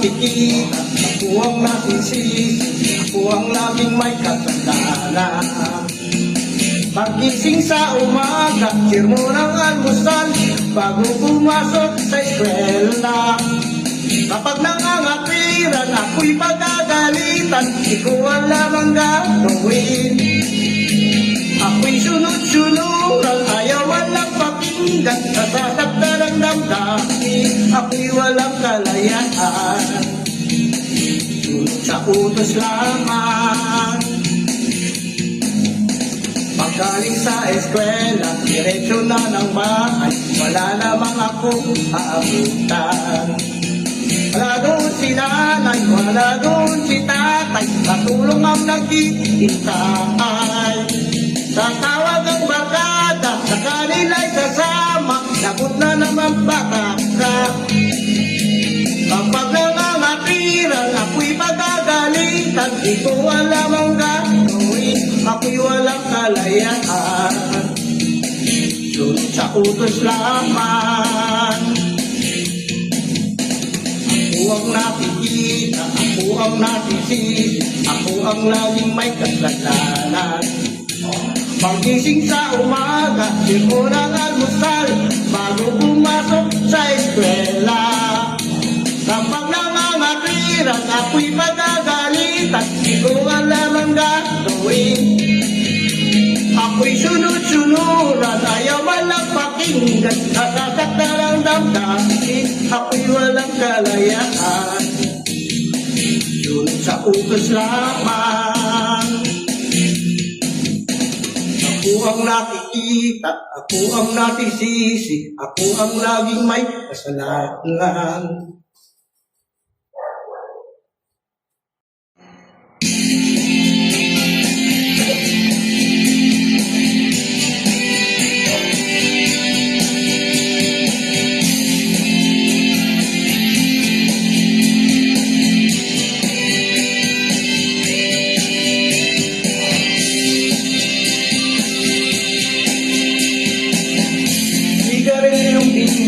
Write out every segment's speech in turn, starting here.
nakikita, ako ang nasisisi, ako ang laging may kasalanan. Pagising sa umaga, share mo ng almusal, bago pumasok sa eskwela. Kapag nangangapiran, ako'y pagagalitan, di ko alam ang gagawin. Ako'y sunod-sunuran, ayaw walang pakinggan, nasasaktan ang damdamin, ako'y walang kalayaan. Sunod sa utos lamang. Pagkaling sa eskwela, diretso na ng bahay, wala namang akong aabutan. Wala doon si nanay, wala doon si tatay, katulong ang naghihintay. Tatawag ang barkada, sa kanila'y sasama, lagot na naman bata ka. Kapag nangangatiran, ako'y pagagalitan, di ko alam ang gagawin, ako'y walang kalayaan. Sunod sa utos lamang. Ako ang nakikita, ako ang nasisisi, ako ang laging may kasalanan. Pagising sa umaga, share mo ng almusal, bago pumasok sa eskwela. Kapag nangangatiran, ako'y pagagalitan, di ko alam ang gagawin. Ako'y sunod-sunuran, ayaw walang pakinggan, nasasaktan ang damdamin, ako'y walang kalayaan. Sunod sa utos lamang. Ako ang nakikita, ako ang nasisisi, ako ang laging may kasalanan.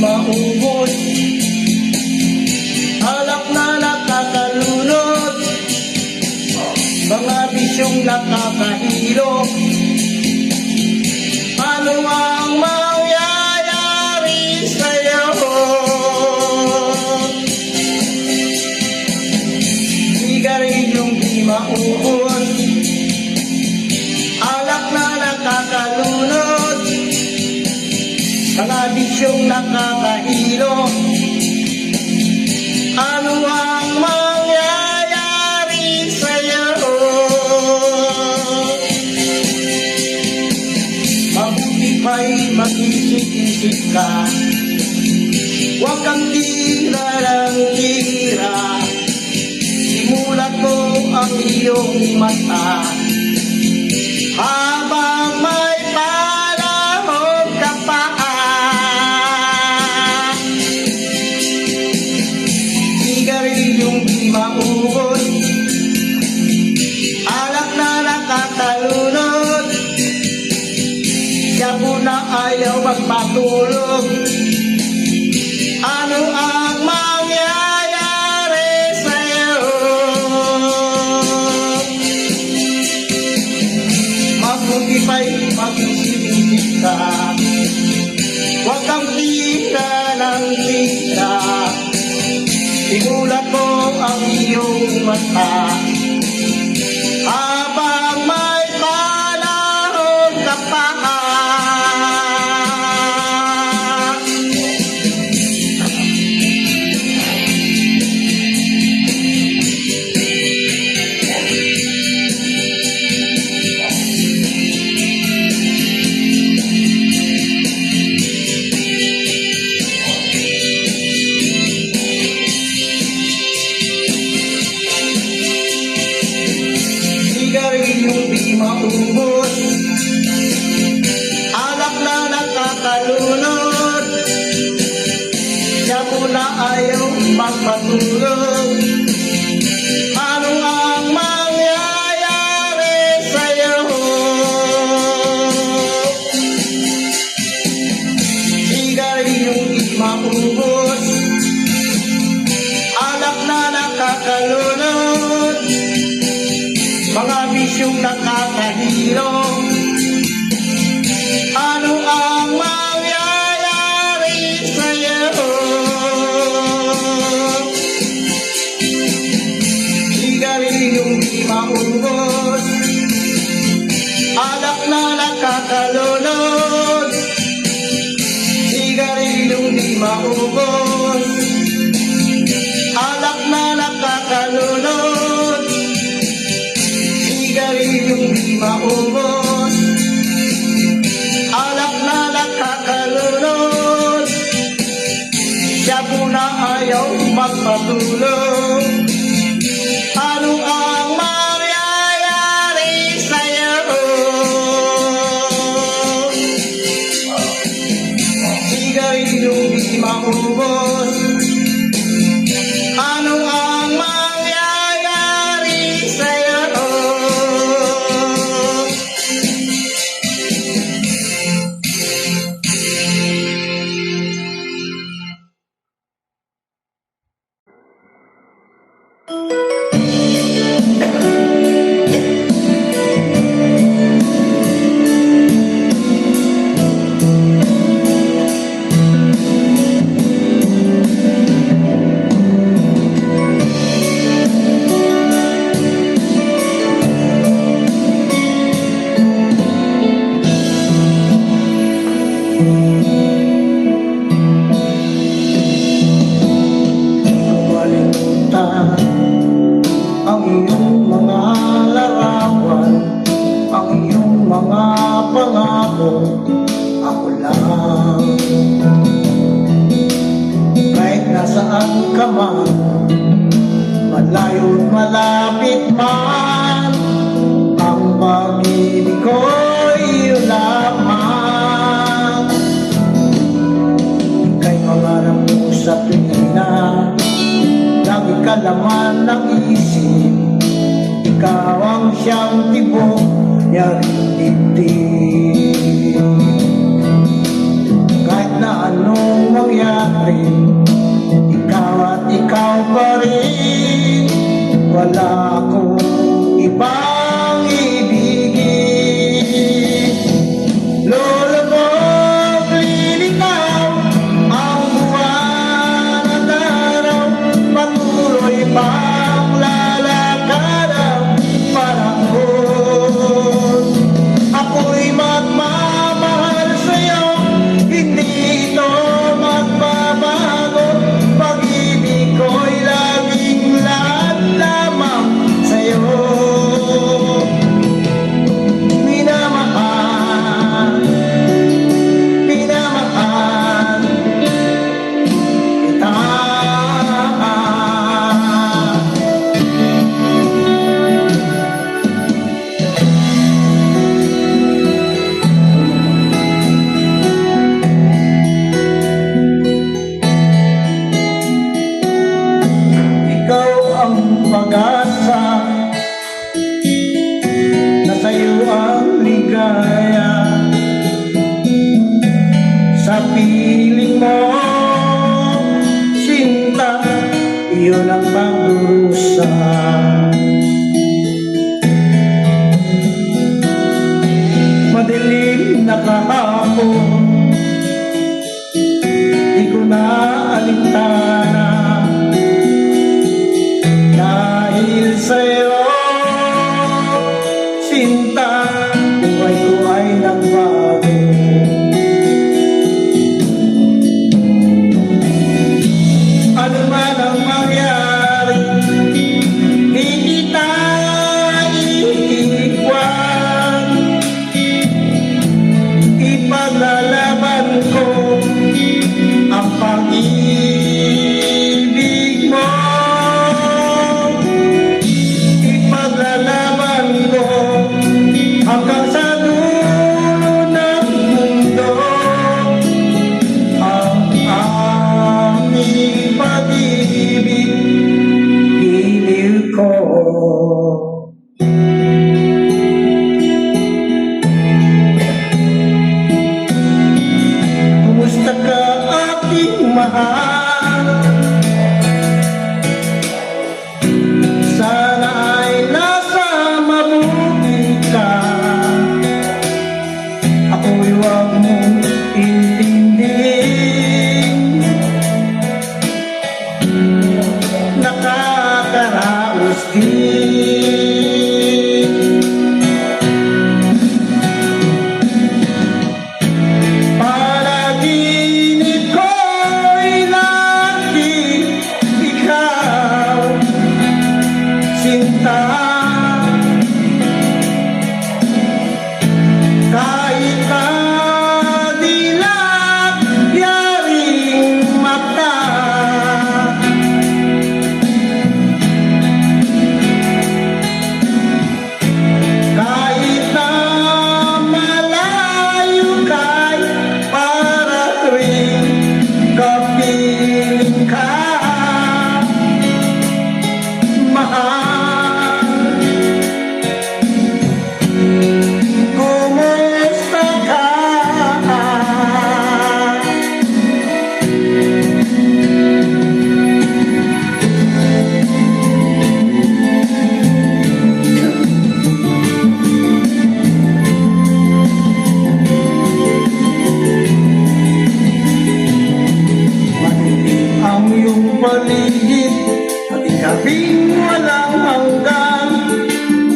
Maubos, alak na nakakalunod, mga bisyong nakakahilo. Ano ang mangyayari sa'yo? Sigarilyong di maubos, alak na nakakalunod, mga bisyong nakakahilo. Ano ang mangyayari sa'yo? Mabuti pa'y mag-isip-isip ka, huwag kang tira ng tira. Simulat mo ang iyong mata, habang may panahon ka pa. Sigarilyong di maubos, alak na nakakalunod, siyabo na ayaw magpatulog. Ano ang mangyayari sa'yo? Mabuti pa'y mag-isip-isip ka, huwag kang tira ng tira. Simulat mo ang iyong mata, habang may panahon ka pa. maubos, alak na nakakalulod, sigarilyong di maubos, alak na nakakalulod, sigarilyong di maubos, alak na nakakalulod, siya po na ayaw magpatulog. Ano ang mangyayari sa'yo? Sigarilyong di maubos, ano ang mangyayari sa'yo? Ang iyong mga larawan, ang iyong mga pangako, ako lang. Kahit nasaan ka man, malayo't malapit man, ang pag-ibig ko'y iyo lamang. Ika'y pangarap mo sa tuwina, lagi ka laman ng isip, ikaw ang siyang tibok niyang dibdib. Kahit na anong mangyari, ikaw at ikaw pa rin, wala akong ibang ibigin. Lulubog, lilitaw ang buwan at araw, patuloy pang lalakad ang panahon. Ako'y magmamahal sa'yo, hindi ito magbabago. Pag-ibig ko'y laging lahat lamang sa'yo. Minamahal, minamahal kita. Ikaw ang pag-asa, na sa'yo ang ligaya. Sa piling mo, sinta, iyon ang magdurusa. Madilim na kahapon, di ko na alintana. Dahil sa'yo, sinta, buhay ko ay nagbago. Ano man ang mangyari, di kita iiwan. Ipaglalaban ko ang pag-ibig mo. Ipaglalaban ko hanggang sa dulo ng mundo ang aming pag-ibig, giliw ko. Kumusta ka, aking mahal? Sana ay nasa mabuti ka. Ako'y huwag mong intindihin, nakakaraos din.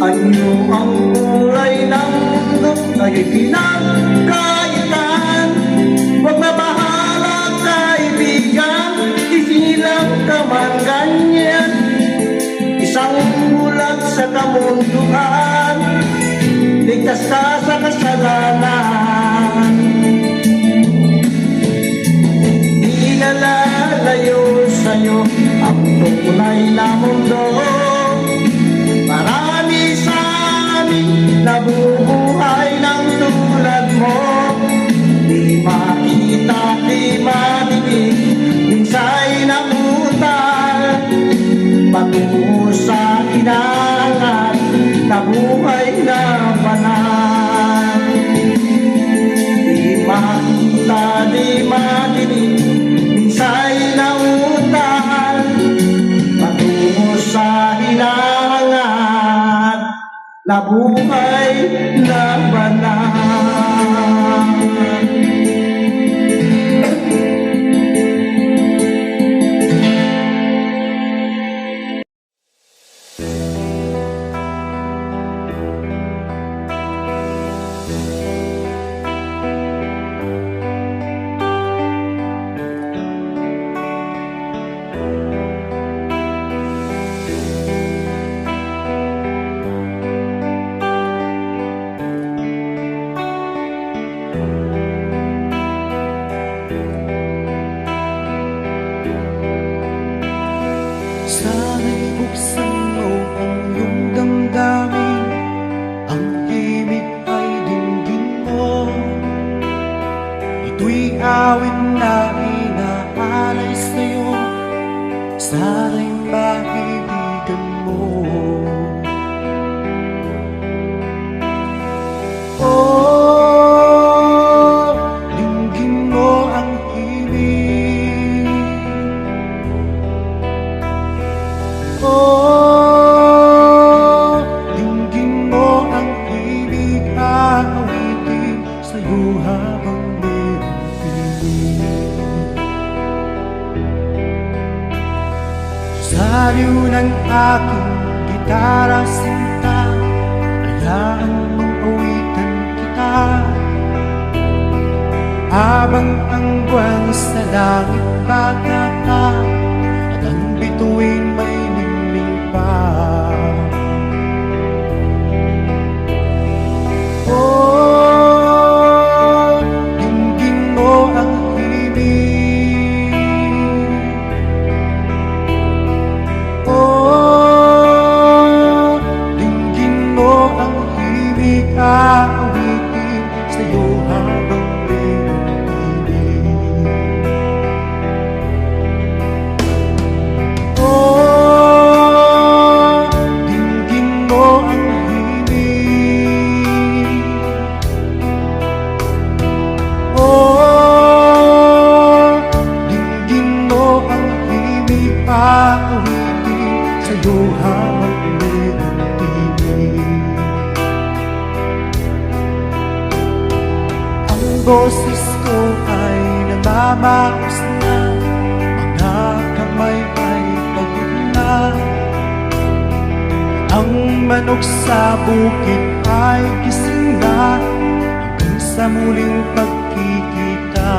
Anyo ang kulay ng mundo ay pinagkaitan. Huwag na bahala kaibigan, isilang ka man ganyan. Isang bulag sa kamunduan, ligtas ka sa kasalanan. Di nalalayo sa'yo ang tunay na mundo. Marami sa amin nabubuhay ng tulad mo. Di makita, di madinig, minsa'y namutal patungo sa inangat na buhay na banal. Di makita, di madinig, minsa'y namutal patungo sa inangat na buhay na banal. Sana'y buksan mo ang iyong damdamin, ang himig ay dinggin mo. Ito'y awit na inaalay sa'yo, sana'y maibigan mo. Oh, dinggin mo ang himig. Oh, dinggin mo ang ibig, aawitin sa'yo habang merong piling. Saliw ng aking gitara sinta, hayaan mong awitan kita. Habang ang buwan sa langit bagata, at ang bituin may oh, dinggin mo ang himig. Oh, dinggin mo ang himig, aawitin sa'yo habang merong piling. Oh, dinggin mo ang himig. Oh, dinggin mo ang himig, aawitin sa'yo habang merong piling. Ang boses ko ay namamaos na, mga kamay ay pagod na. Ang manok sa bukid ay gising na, hanggang sa muling pagkikita.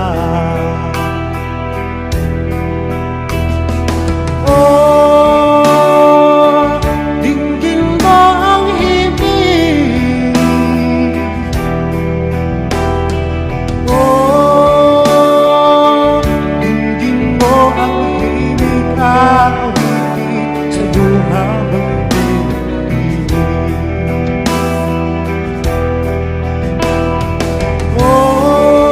Oh, dinggin mo ang himig. Oh, dinggin mo ang himig, aawitin sa'yo habang merong piling. 哦。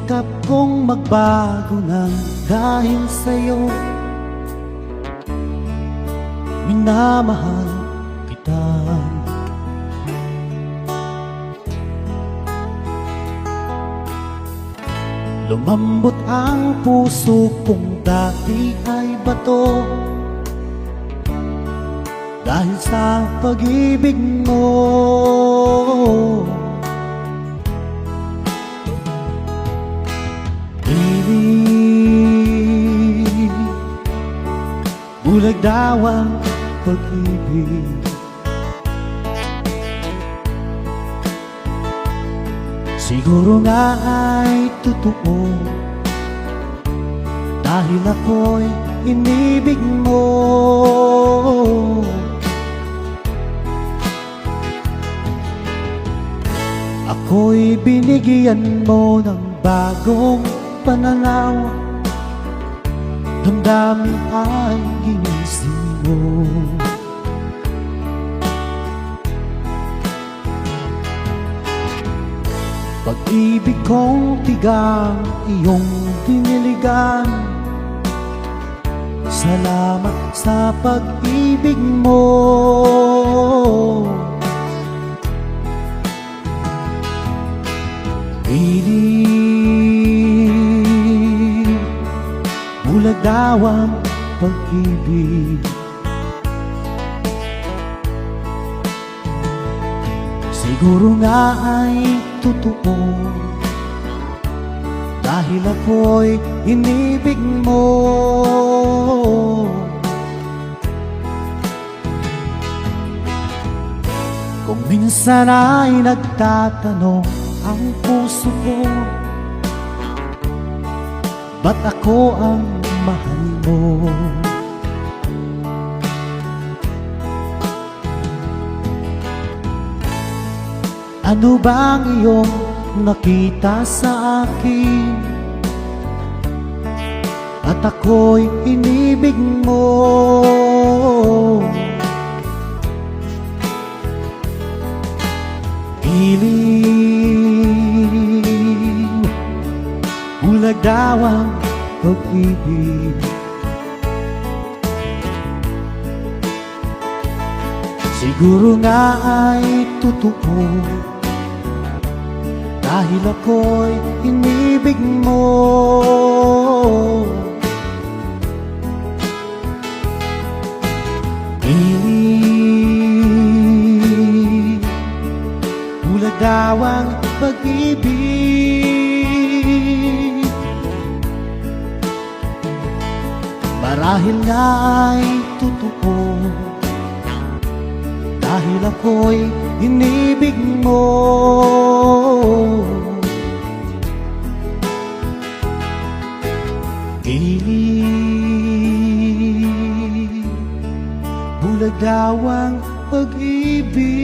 sikap kong magbago ng dahil sa'yo. Minamahal kita. Lumambot ang puso kong dati ay bato dahil sa pag-ibig mo. Piling bulag daw ang pag-ibig. Siguro nga ay totoo dahil ako'y inibig mo. Ako'y binigyan mo ng bagong pananaw, damdamin ay ginising mo. Pag-ibig kong tigang iyong diniligan, salamat sa pag-ibig mo. Piling bulag daw ang pag-ibig. Siguro nga ay totoo dahil ako'y inibig mo. Kung minsan ay nagtatanong ang puso ko, ba't ako ang mahal mo? Ano bang iyong nakita sa akin at ako'y inibig mo? Piling bulag daw ang pag-ibig. Siguro nga ay totoo dahil ako'y inibig mo. Piling bulag daw ang pag-ibig. Marahil nga ay totoo dahil ako'y inibig mo. Piling bulag daw ang pag-ibig.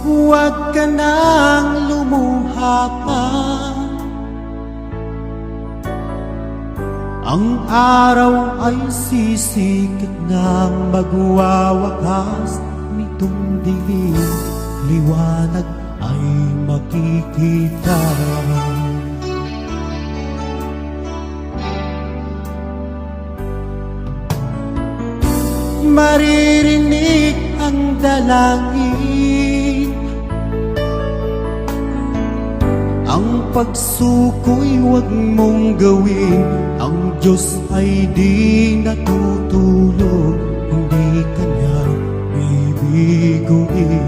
Huwag ka nang lumuha pa, ang araw ay sisikit nang magwawakas. Nitong dilim, liwanag ay makikita. Maririnig ang dalangin, ang pagsuko'y huwag mong gawin. Ang Diyos ay di natutulog, hindi ka niya bibiguin.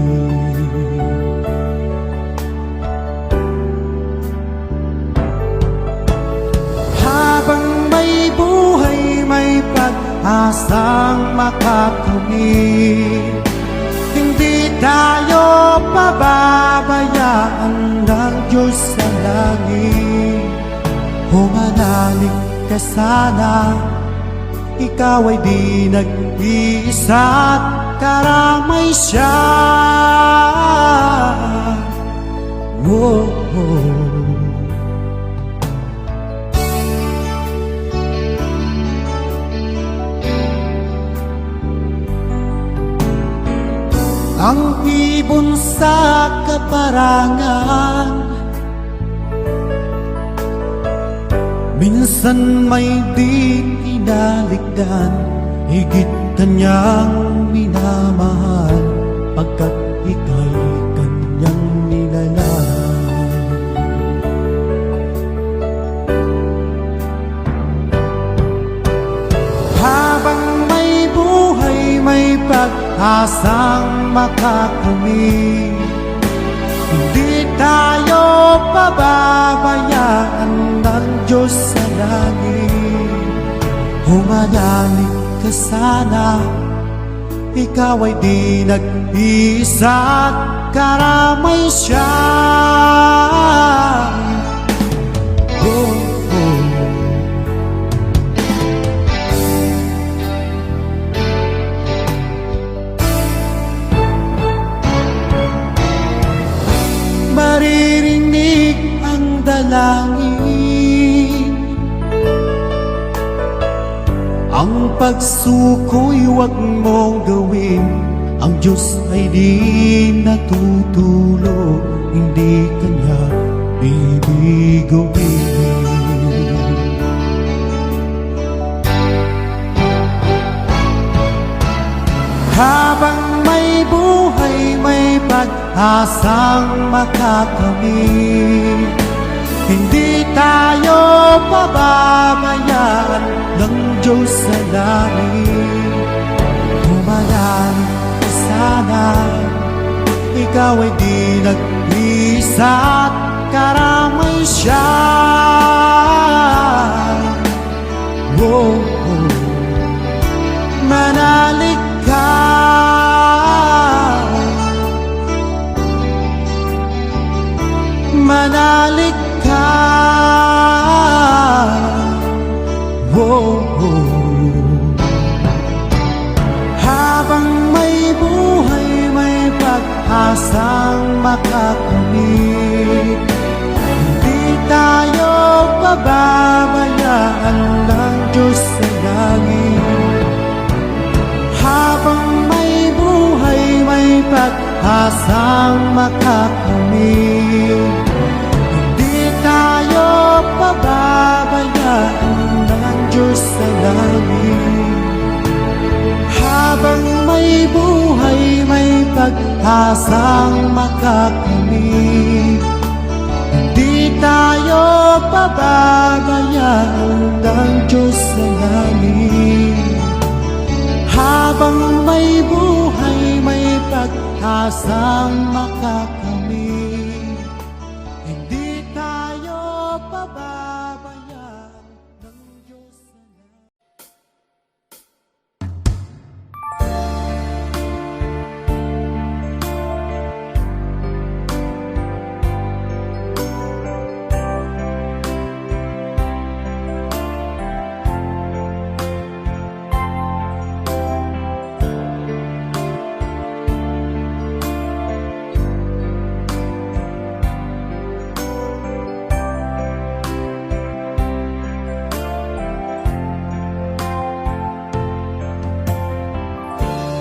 Habang may buhay, may pag-asang makakamit. Hindi tayo pababayaan ng Diyos sa langit. Humanalig ka sana, ikaw ay di nag-iisa't karamay siya. Ang ibon sa kaparangan, minsan may di kinaligdan, higit kanyang minamahal, pagkat ika'y kanyang nilalang. Habang may buhay, may pag-asang makakamit, hindi tayo pababayaan ng Diyos sa langit. Humanalig ka sana, ikaw ay di nag-iisa at karamay siya. Maririnig ang dalangin, ang pagsuko'y huwag mong gawin. Ang Diyos ay di natutulog, hindi Kanya bibiguin. Habang may buhay, may pag-asang makakamit, hindi tayo pababayaan ng Diyos sa langit. Humanalig ka sana, ikaw ay di nag-iisa at karamay siya. Manalig ka, manalig ka. Habang may buhay, may pag-asang makakamit, hindi tayo pababayaan ng Diyos sa langit. Habang may buhay, may pag-asang makakamit, hindi tayo pababayaan ng Diyos sa langit. Habang may buhay, may pag-asang makakamit, hindi tayo pababayaan ng Diyos sa langit. Habang may buhay, may pag-asang makakamit, hindi tayo pababayaan ng Diyos sa langit.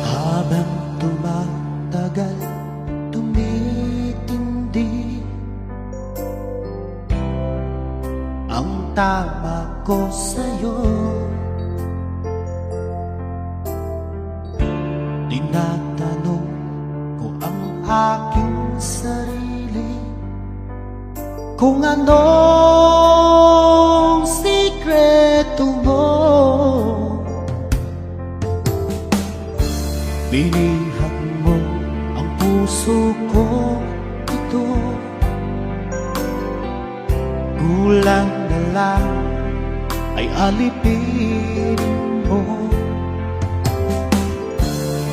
Habang tumatagal, tumitindi ang tama ko sa'yo. Tinatanong ko ang aking sarili kung anong sikreto mo. Binihag mo ang puso ko, ito kulang na lang ay alipin mo.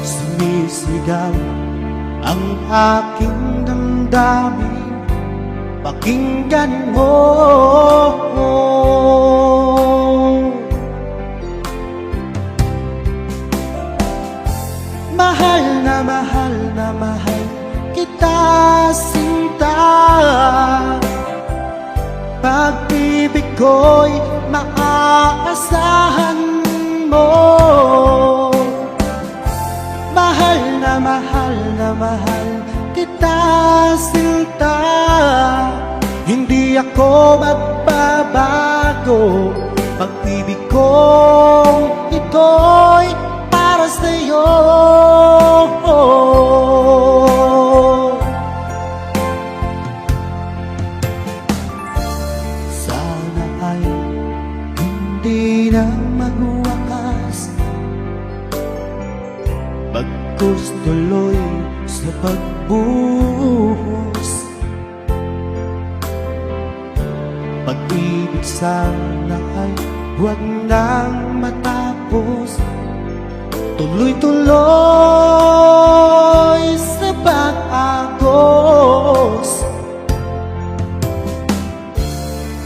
Sumisigaw ang aking damdamin, pakinggan mo. mahal na mahal kita, sinta. Pag-ibig ko'y maaasahan mo. Mahal na mahal kita, sinta. Hindi ako magbabago. Pag-ibig kong ito'y para sa'yo. Sana ay hindi na magwakas, bagkus tuloy sa pagbuhos. Pag-ibig sana ay huwag nang matapos, tuloy-tuloy sa pag-agos.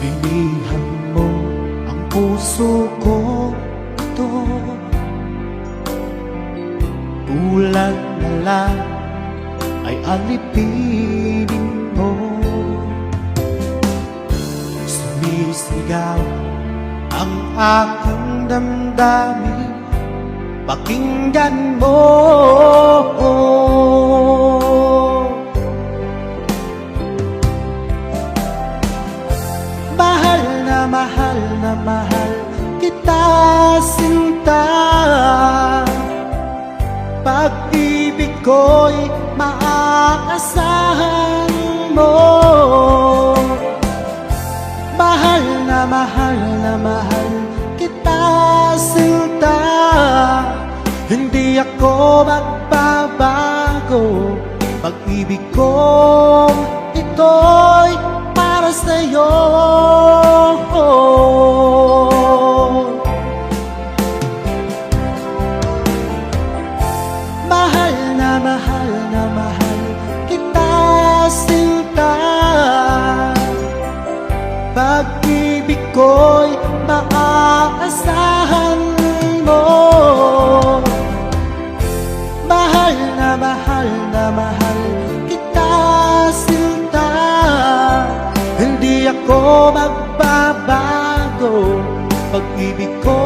Pilihan mo ang puso ko ito, kulang na lang ay alipinin mo. Sumisigaw ang aking damdamin, pakinggan mo. Mahal na mahal kita, sinta. Pag-ibig ko'y maaasahan mo. Mahal na mahal kita, sinta. Hindi ako magbabago. Pag-ibig kong ito'y para sa'yo. Mahal na mahal kita, sinta. Pag-ibig ko'y maaasahan mo. Mahal na mahal kita, sinta. Hindi ako magbabago. Pag-ibig ko